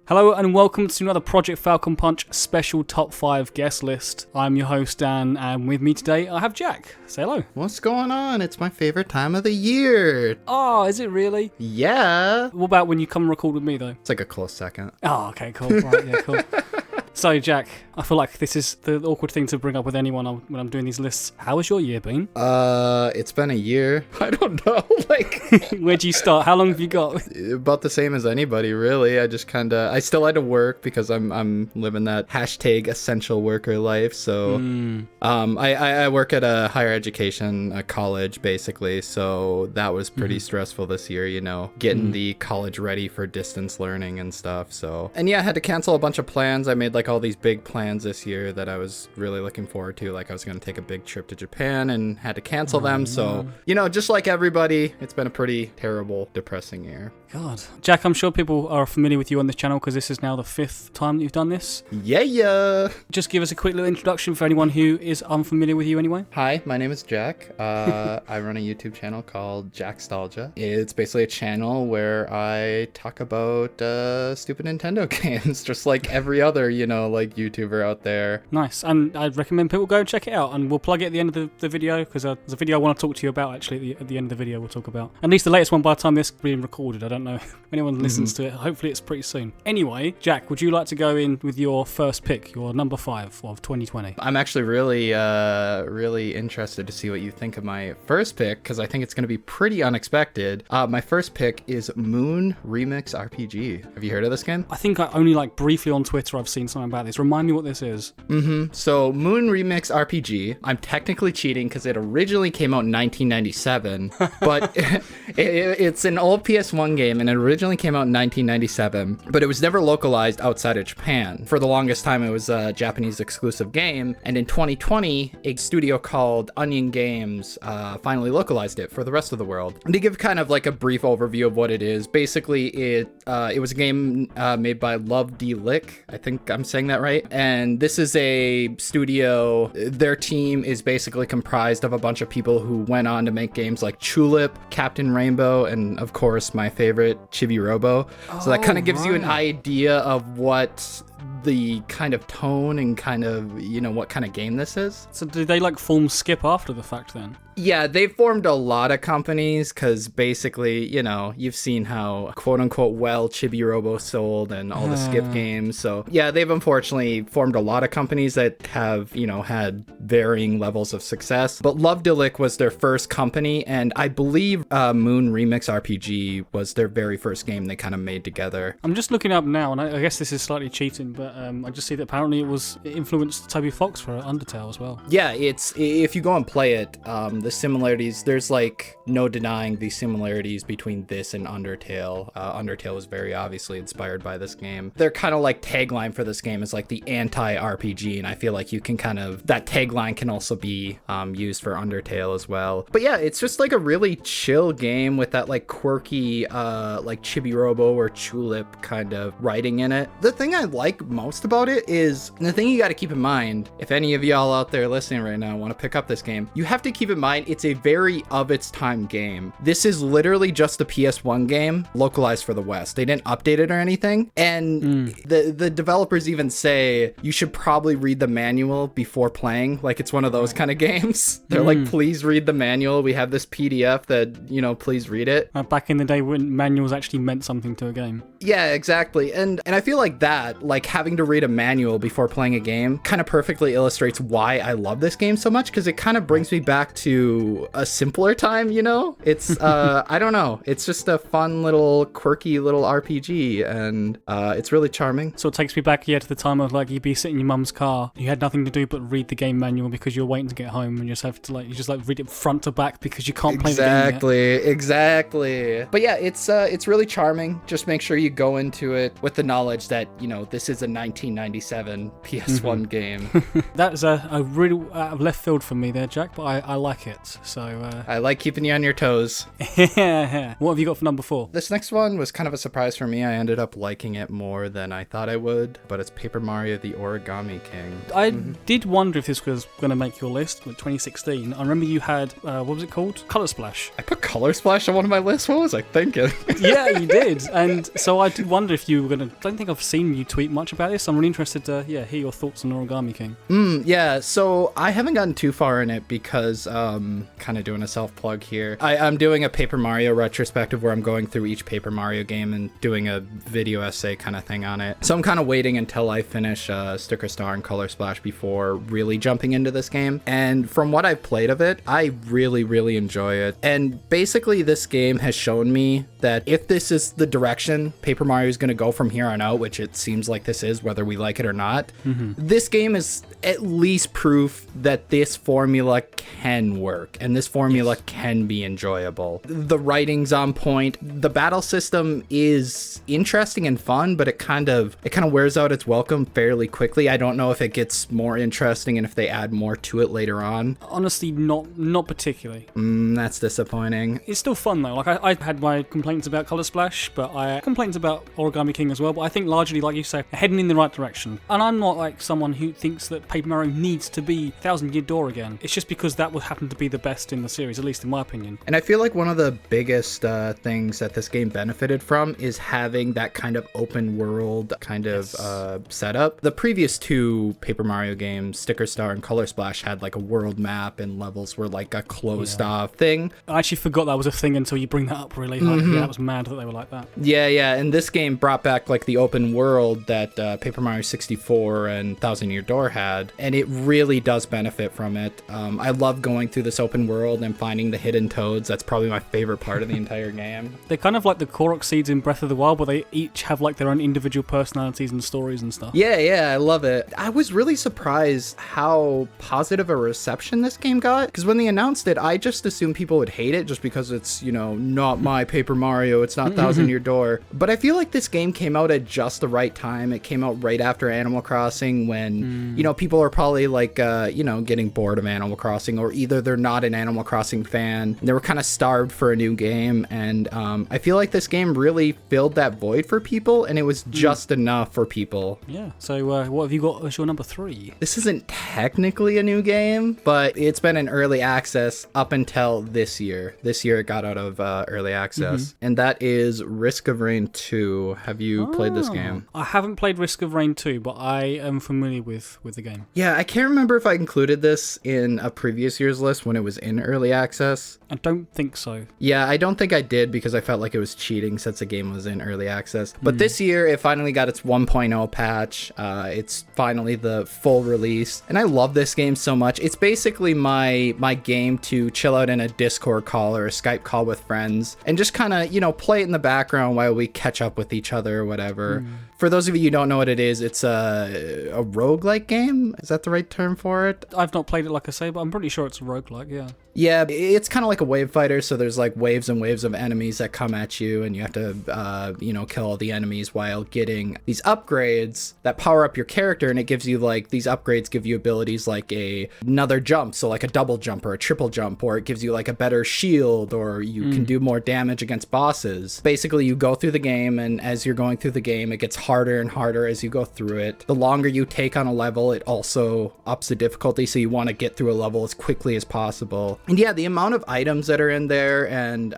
Hello and welcome to another Project Falcon Punch special top 5 guest list. I'm your host Dan, and with me today I have Jack. Say hello. What's going on? It's my favorite time of the year. Oh, is it really? Yeah. What about when you come record with me though? It's like a close second. Oh, okay, cool. Right, yeah, cool. So, Jack, I feel like this is the awkward thing to bring up with anyone when I'm doing these lists. How has your year been? It's been a year. I don't know. Where'd you start? How long have you got? About the same as anybody, really. I still had to work because I'm living that hashtag essential worker life. So, I work at a higher education, a college, basically. So that was pretty stressful this year, getting the college ready for distance learning and stuff. So, and yeah, I had to cancel a bunch of plans. I made all these big plans this year that I was really looking forward to. I was going to take a big trip to Japan and had to cancel them. So, just like everybody, it's been a pretty terrible, depressing year. God. Jack, I'm sure people are familiar with you on this channel because this is now the 5th time that you've done this. Yeah. Just give us a quick little introduction for anyone who is unfamiliar with you anyway. Hi, my name is Jack. I run a YouTube channel called Jackstalgia. It's basically a channel where I talk about stupid Nintendo games, just like every other, YouTuber out there. Nice. And I'd recommend people go and check it out, and we'll plug it at the end of the video because there's a video I want to talk to you about actually at the end of the video. We'll talk about at least the latest one by the time this is being recorded. I don't know if anyone listens to it. Hopefully it's pretty soon. Anyway, Jack, would you like to go in with your first pick, your number 5 of 2020? I'm actually really interested to see what you think of my first pick because I think it's going to be pretty unexpected. My first pick is Moon Remix RPG. Have you heard of this game? I think I only briefly on Twitter I've seen something about this. Remind me what this is. So Moon Remix RPG, I'm technically cheating because it originally came out in 1997, but it's an old PS1 game and it originally came out in 1997, but it was never localized outside of Japan. For the longest time, it was a Japanese exclusive game, and in 2020, a studio called Onion Games finally localized it for the rest of the world. And to give kind of a brief overview of what it is, basically it was a game made by Love D Lick. I think I'm saying that right. And this is a studio. Their team is basically comprised of a bunch of people who went on to make games like Tulip, Captain Rainbow, and of course my favorite, Chibi Robo. So that kind of gives you an idea of what the kind of tone and kind of, what kind of game this is. So did they form Skip after the fact then? Yeah, they formed a lot of companies because basically, you've seen how quote unquote well Chibi Robo sold and all the Skip games. So yeah, they've unfortunately formed a lot of companies that have, had varying levels of success. But Love Delic was their first company, and I believe Moon Remix RPG was their very first game they kind of made together. I'm just looking up now, and I guess this is slightly cheating, but I just see that apparently it influenced Toby Fox for Undertale as well. Yeah, if you go and play it, the similarities, there's no denying the similarities between this and Undertale. Undertale was very obviously inspired by this game. Their kind of tagline for this game is the anti-RPG, and I feel like you can that tagline can also be used for Undertale as well. But yeah, it's just a really chill game with that quirky Chibi Robo or Tulip kind of writing in it. The thing I like most about it is, and the thing you got to keep in mind, if any of y'all out there listening right now want to pick up this game, you have to keep in mind it's a very of its time game. This is literally just the PS1 game localized for the West. They didn't update it or anything. And the developers even say you should probably read the manual before playing. It's one of those kind of games. They're please read the manual. We have this PDF that, please read it. Back in the day when manuals actually meant something to a game. Yeah, exactly. And I feel that, having to read a manual before playing a game kind of perfectly illustrates why I love this game so much, because it kind of brings me back to a simpler time, It's, I don't know. It's just a fun little, quirky little RPG, and it's really charming. So it takes me back, to the time of, you'd be sitting in your mum's car, you had nothing to do but read the game manual because you're waiting to get home, and you just have to, read it front to back because you can't play the game yet. Exactly. But yeah, it's really charming. Just make sure you go into it with the knowledge that, this is a 1997 PS1 game. That's a really out of left field for me there, Jack, but I like it. So I like keeping you on your toes. What have you got for number 4? This next one was kind of a surprise for me. I ended up liking it more than I thought I would, but it's Paper Mario: The Origami King. I did wonder if this was going to make your list with 2016. I remember you had, what was it called? Color Splash. I put Color Splash on one of my lists. What was I thinking? Yeah, you did. And so I did wonder if you were going to... I don't think I've seen you tweet much about this. I'm really interested to hear your thoughts on Origami King. Yeah, so I haven't gotten too far in it because, kind of doing a self-plug here. I'm doing a Paper Mario retrospective where I'm going through each Paper Mario game and doing a video essay kind of thing on it. So I'm kind of waiting until I finish Sticker Star and Color Splash before really jumping into this game. And from what I've played of it, I really, really enjoy it. And basically this game has shown me that if this is the direction Paper Mario is going to go from here on out, which it seems like this is, whether we like it or not, this game is at least proof that this formula can work and this formula can be enjoyable. The writing's on point. The battle system is interesting and fun, but it kind of wears out its welcome fairly quickly. I don't know if it gets more interesting and if they add more to it later on. Honestly, not particularly. That's disappointing. It's still fun though. Like I had my complaints about Color Splash, but I complaints about Origami King as well. But I think largely, like you say, heading in the right direction. And I'm not like someone who thinks that Paper Mario needs to be 1000 Year Door again. It's just because that would happen to be the best in the series, at least in my opinion. And I feel like one of the biggest things that this game benefited from is having that kind of open world kind of setup. The previous 2 Paper Mario games, Sticker Star and Color Splash, had like a world map and levels were like a closed off thing. I actually forgot that was a thing until you bring that up, really. Like, yeah, that was mad that they were like that. Yeah, and this game brought back like the open world that Paper Mario 64 and 1000 Year Door had, and it really does benefit from it. I love going through this open world and finding the hidden toads. That's probably my favorite part of the entire game. They're kind of like the Korok seeds in Breath of the Wild, where they each have like their own individual personalities and stories and stuff. Yeah, I love it. I was really surprised how positive a reception this game got, because when they announced it, I just assumed people would hate it just because it's, not my Paper Mario, it's not 1000 Year Door. But I feel like this game came out at just the right time. It came out right after Animal Crossing when, people are probably like, getting bored of Animal Crossing, or either they're not an Animal Crossing fan, they were kind of starved for a new game, and I feel like this game really filled that void for people, and it was just enough for people. Yeah, so what have you got as your number 3? This isn't technically a new game, but it's been in early access up until this year. This year it got out of early access, and that is Risk of Rain 2. Have you played this game? I haven't played Risk of Rain 2, but I am familiar with the game. Yeah, I can't remember if I included this in a previous year's list when it was in early access. I don't think so. Yeah, I don't think I did because I felt like it was cheating since the game was in early access. But this year, it finally got its 1.0 patch. It's finally the full release. And I love this game so much. It's basically my game to chill out in a Discord call or a Skype call with friends and just kind of, play it in the background while we catch up with each other or whatever. For those of you who don't know what it is, it's a roguelike game. Is that the right term for it? I've not played it, like I say, but I'm pretty sure it's a roguelike, yeah. Yeah, it's kind of like a wave fighter, so there's like waves and waves of enemies that come at you, and you have to, kill all the enemies while getting these upgrades that power up your character, and it gives you like, these upgrades give you abilities like another jump, so like a double jump or a triple jump, or it gives you like a better shield, or you can do more damage against bosses. Basically, you go through the game, and as you're going through the game, it gets harder and harder as you go through it. The longer you take on a level, it also ups the difficulty, so you want to get through a level as quickly as possible. And yeah, the amount of items that are in there and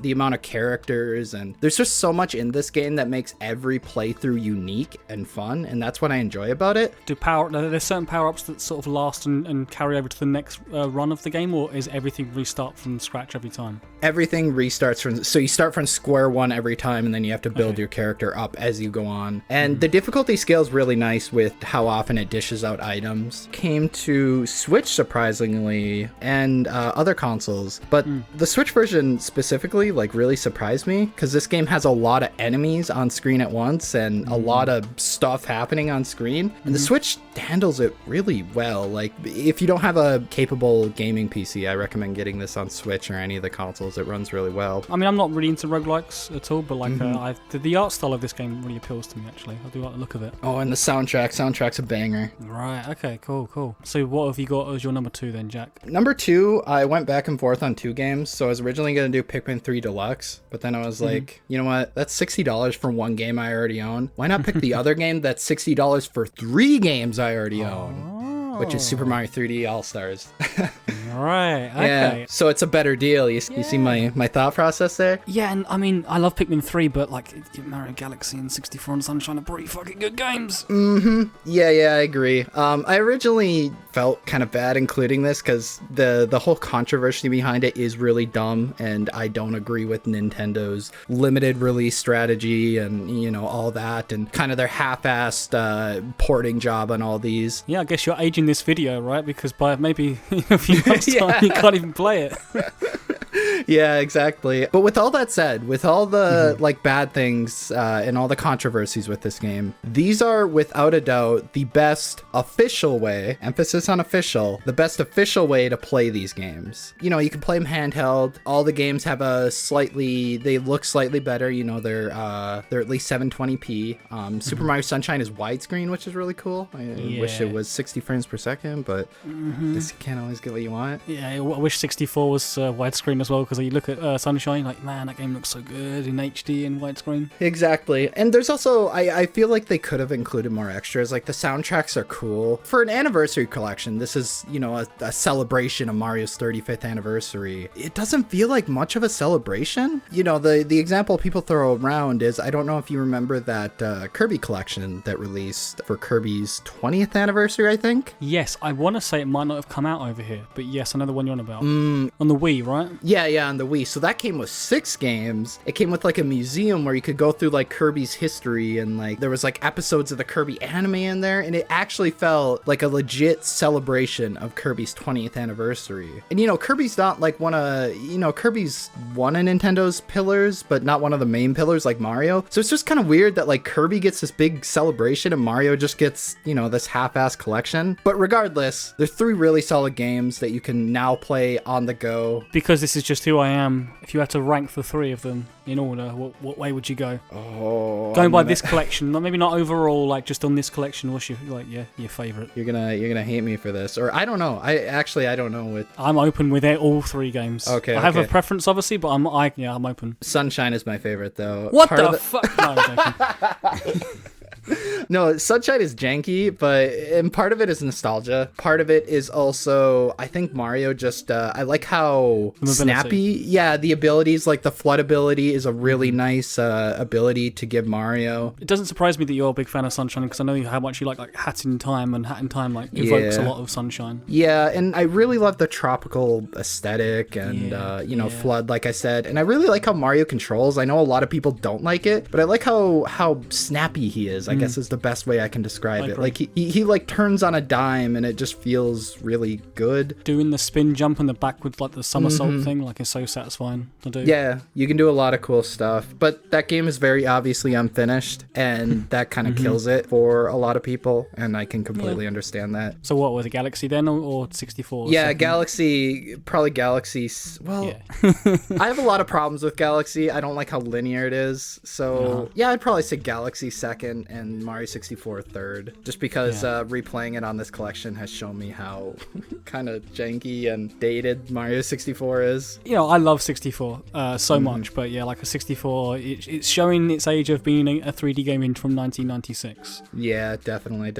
the amount of characters, and there's just so much in this game that makes every playthrough unique and fun, and that's what I enjoy about it. There's certain power-ups that sort of last and carry over to the next run of the game, or is everything restart from scratch every time? Everything restarts so you start from square one every time, and then you have to build your character up as you go on. And the difficulty scale is really nice with how often it dishes out items. Came to Switch, surprisingly, and other consoles, but the Switch version specifically like really surprised me because this game has a lot of enemies on screen at once and a lot of stuff happening on screen, and the Switch handles it really well. Like, if you don't have a capable gaming PC, I recommend getting this on Switch or any of the consoles handles. It runs really well. I mean, I'm not really into roguelikes at all, but like the art style of this game really appeals to me, actually. I do like the look of it. Oh, and the soundtrack's a banger. Right, okay, cool. So what have you got as your number 2 then, Jack? Number 2, I went back and forth on 2 games. So I was originally going to do Pikmin 3 Deluxe, but then I was like, you know what? That's $60 for one game I already own. Why not pick the other game that's $60 for 3 games I already own? Which is Super Mario 3D All-Stars. Right, okay. Yeah, so it's a better deal. You see my thought process there? Yeah, and I mean, I love Pikmin 3, but like Mario Galaxy and 64 and Sunshine are pretty fucking good games. Yeah, I agree. I originally felt kind of bad including this because the whole controversy behind it is really dumb, and I don't agree with Nintendo's limited release strategy and, you know, all that, and kind of their half-assed porting job on all these. Yeah, I guess you're aging this video, right? Because by maybe a few months' time, you can't even play it. Yeah, exactly. But with all that said, with all the like bad things and all the controversies with this game, these are without a doubt the best official way, emphasis on official, the best official way to play these games. You know, you can play them handheld. All the games have they look slightly better. You know, they're at least 720p. Super Mario Sunshine is widescreen, which is really cool. I wish it was 60 frames per second, but this can't always get what you want. Yeah, I wish 64 was widescreen as well, because you look at Sunshine, like, man, that game looks so good in HD and widescreen. Exactly. And there's also, I feel like they could have included more extras. Like, the soundtracks are cool. For an anniversary collection, this is, you know, a celebration of Mario's 35th anniversary. It doesn't feel like much of a celebration. You know, the example people throw around is, I don't know if you remember that Kirby collection that released for Kirby's 20th anniversary, I think? Yes, I want to say it might not have come out over here, but yes, I know the one you're on about. On the Wii, right? Yeah, on the Wii. So that came with 6 games. It came with like a museum where you could go through like Kirby's history, and like there was like episodes of the Kirby anime in there, and it actually felt like a legit celebration of Kirby's 20th anniversary. And you know, Kirby's not like Kirby's one of Nintendo's pillars, but not one of the main pillars like Mario. So it's just kind of weird that like Kirby gets this big celebration and Mario just gets, you know, this half-ass collection. But regardless, there's 3 really solid games that you can now play on the go. Because this is just who I am, if you had to rank the 3 of them in order, what way would you go? Going by this collection, maybe not overall, like just on this collection, what's your favorite? You're gonna hate me for this, or I don't know. I don't know. I'm open with all 3 games. Okay. I have a preference, obviously, but I'm open. Sunshine is my favorite, though. What the fuck? No, I'm joking. No, Sunshine is janky, and part of it is nostalgia. Part of it is also, I think Mario just, I like how snappy, yeah, the abilities, like the flood ability is a really nice ability to give Mario. It doesn't surprise me that you're a big fan of Sunshine, because I know how much you like Hat in Time, and Hat in Time like evokes a lot of sunshine. Yeah, and I really love the tropical aesthetic and, flood, like I said. And I really like how Mario controls. I know a lot of people don't like it, but I like how snappy he is, I guess is the best way I can describe it. Like he like turns on a dime and it just feels really good. Doing the spin jump and the backwards, like the somersault thing, like is so satisfying to do. Yeah, you can do a lot of cool stuff, but that game is very obviously unfinished, and that kind of kills it for a lot of people, and I can completely understand that. So what was it, Galaxy then, or 64? Yeah, Galaxy, probably Galaxy. Well, I have a lot of problems with Galaxy. I don't like how linear it is, so yeah, I'd probably say Galaxy second and Mario 64 third, just because replaying it on this collection has shown me how kind of janky and dated Mario 64 is. You know, I love 64 so much, but yeah, like a 64, it's showing its age of being a 3D game from 1996. Yeah, definitely.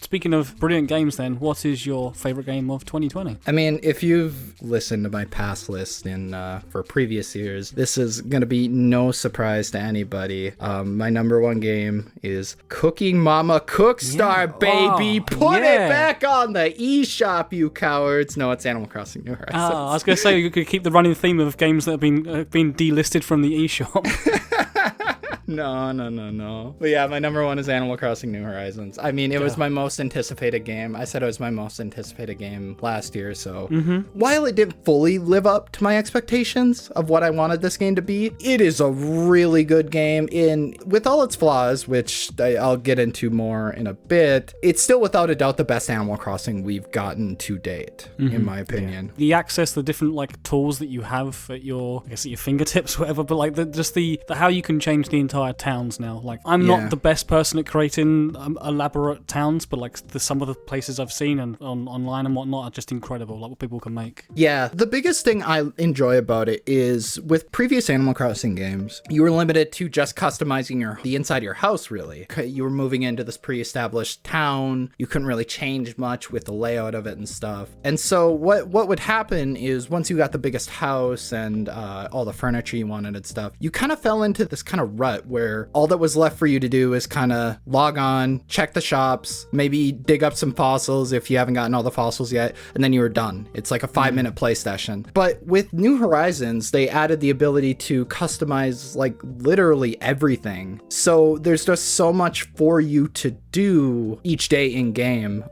Speaking of brilliant games then, what is your favorite game of 2020? I mean, if you've listened to my past list for previous years, this is gonna be no surprise to anybody. My number 1 game is Cooking Mama Cookstar, baby. Put it back on the eShop, you cowards. No, it's Animal Crossing New Horizons. I was going to say, you could keep the running theme of games that have been delisted from the eShop. No. But yeah, my number one is Animal Crossing New Horizons. I mean, it was my most anticipated game. I said it was my most anticipated game last year, so while it didn't fully live up to my expectations of what I wanted this game to be, it is a really good game. With all its flaws, which I'll get into more in a bit, it's still without a doubt the best Animal Crossing we've gotten to date, in my opinion. Yeah. The access, the different like tools that you have at your fingertips, whatever, but like the how you can change the entire towns now. Like, I'm not the best person at creating elaborate towns, but like some of the places I've seen and online and whatnot are just incredible, like what people can make. Yeah, the biggest thing I enjoy about it is with previous Animal Crossing games, you were limited to just customizing the inside of your house, really. You were moving into this pre-established town. You couldn't really change much with the layout of it and stuff. And so what would happen is once you got the biggest house and all the furniture you wanted and stuff, you kind of fell into this kind of rut where all that was left for you to do is kind of log on, check the shops, maybe dig up some fossils if you haven't gotten all the fossils yet, and then you were done. It's like a 5-minute play session. But with New Horizons, they added the ability to customize like literally everything. So there's just so much for you to do each day in game.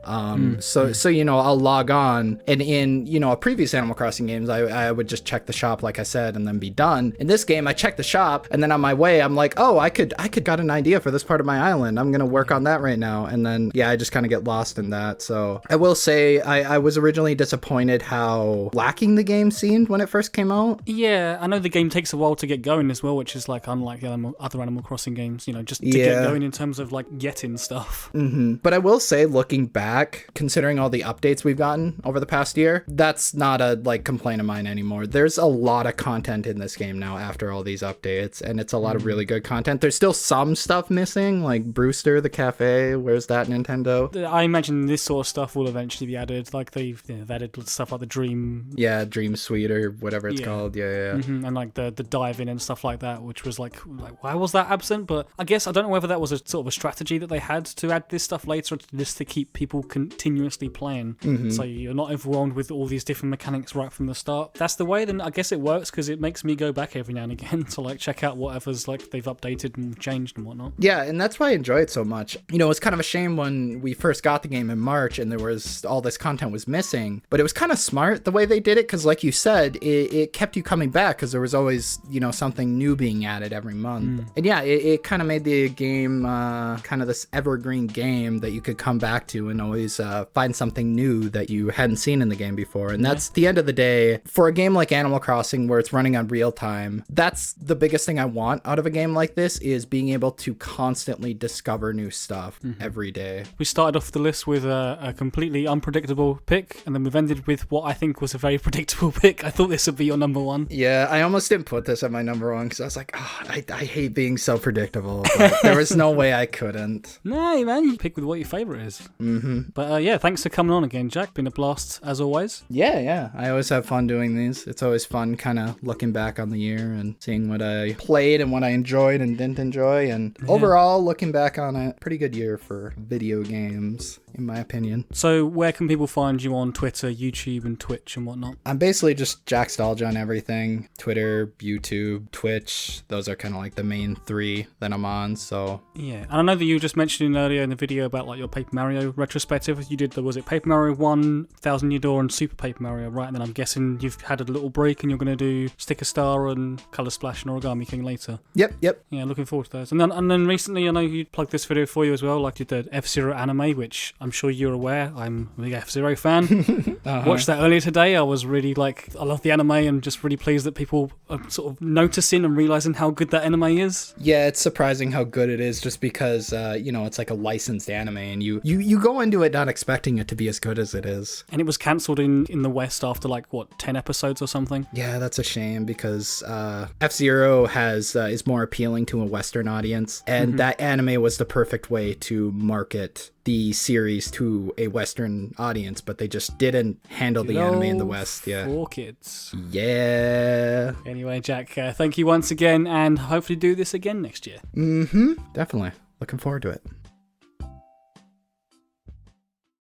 So you know, I'll log on, and in, you know, a previous Animal Crossing games, I would just check the shop like I said and then be done. In this game, I check the shop, and then on my way I'm like, oh, I could got an idea for this part of my island. I'm gonna work on that right now. And then I just kind of get lost in that. So I will say I was originally disappointed how lacking the game seemed when it first came out. Yeah, I know the game takes a while to get going as well, which is like unlike the other Animal Crossing games, you know, just to get going in terms of like getting stuff. But I will say, looking back, considering all the updates we've gotten over the past year, that's not a like complaint of mine anymore. There's a lot of content in this game now after all these updates, and it's a lot of really good content. There's still some stuff missing, like Brewster the cafe. Where's that, Nintendo? I imagine this sort of stuff will eventually be added. Like they've added stuff like the Dream Suite or whatever it's called. And like the dive-in and stuff like that, which was like why was that absent? But I guess I don't know whether that was a sort of a strategy that they had to add this stuff later, just to keep people continuously playing. So you're not overwhelmed with all these different mechanics right from the start. That's the way, then I guess it works, because it makes me go back every now and again to like check out whatever's like they've updated and changed and whatnot. Yeah, and that's why I enjoy it so much. You know, it's kind of a shame when we first got the game in March and there was all this content was missing, but it was kind of smart the way they did it, because like you said, it kept you coming back, because there was always, you know, something new being added every month. And yeah, it kind of made the game kind of this evergreen game that you could come back to and always find something new that you hadn't seen in the game before. And that's the end of the day, for a game like Animal Crossing where it's running on real time, that's the biggest thing I want out of a game like this, is being able to constantly discover new stuff every day. We started off the list with a completely unpredictable pick, and then we've ended with what I think was a very predictable pick. I thought this would be your number one. Yeah, I almost didn't put this at my number one, because I was like, I hate being so predictable, but there was no way I couldn't. No, man, you pick with what your favorite is. But yeah, thanks for coming on again, Jack. Been a blast as always. Yeah, I always have fun doing these. It's always fun kind of looking back on the year and seeing what I played and what I enjoyed and didn't enjoy, and overall, looking back on it, pretty good year for video games, in my opinion. So where can people find you on Twitter, YouTube, and Twitch and whatnot? I'm basically just Jackstalgia on everything. Twitter, YouTube, Twitch. Those are kind of like the main three that I'm on, so... Yeah, and I know that you were just mentioning earlier in the video about like your Paper Mario retrospective. You did, was it Paper Mario 1, Thousand Year Door, and Super Paper Mario, right? And then I'm guessing you've had a little break and you're going to do Sticker Star and Color Splash and Origami King later. Yep. Yeah, looking forward to those. And then recently, I know you plugged this video for you as well, like you did F-Zero anime, which I'm sure you're aware. I'm a big F-Zero fan. Watched that earlier today. I was really I love the anime, and just really pleased that people are sort of noticing and realizing how good that anime is. Yeah, it's surprising how good it is, just because, you know, it's like a licensed anime, and you go into it not expecting it to be as good as it is. And it was cancelled in the West after 10 episodes or something. Yeah, that's a shame, because F-Zero is more appealing to a Western audience, and that anime was the perfect way to market the series to a Western audience, but they just didn't handle the anime in the West. Yeah. For kids. Yeah. Anyway, Jack, thank you once again, and hopefully do this again next year. Definitely. Looking forward to it.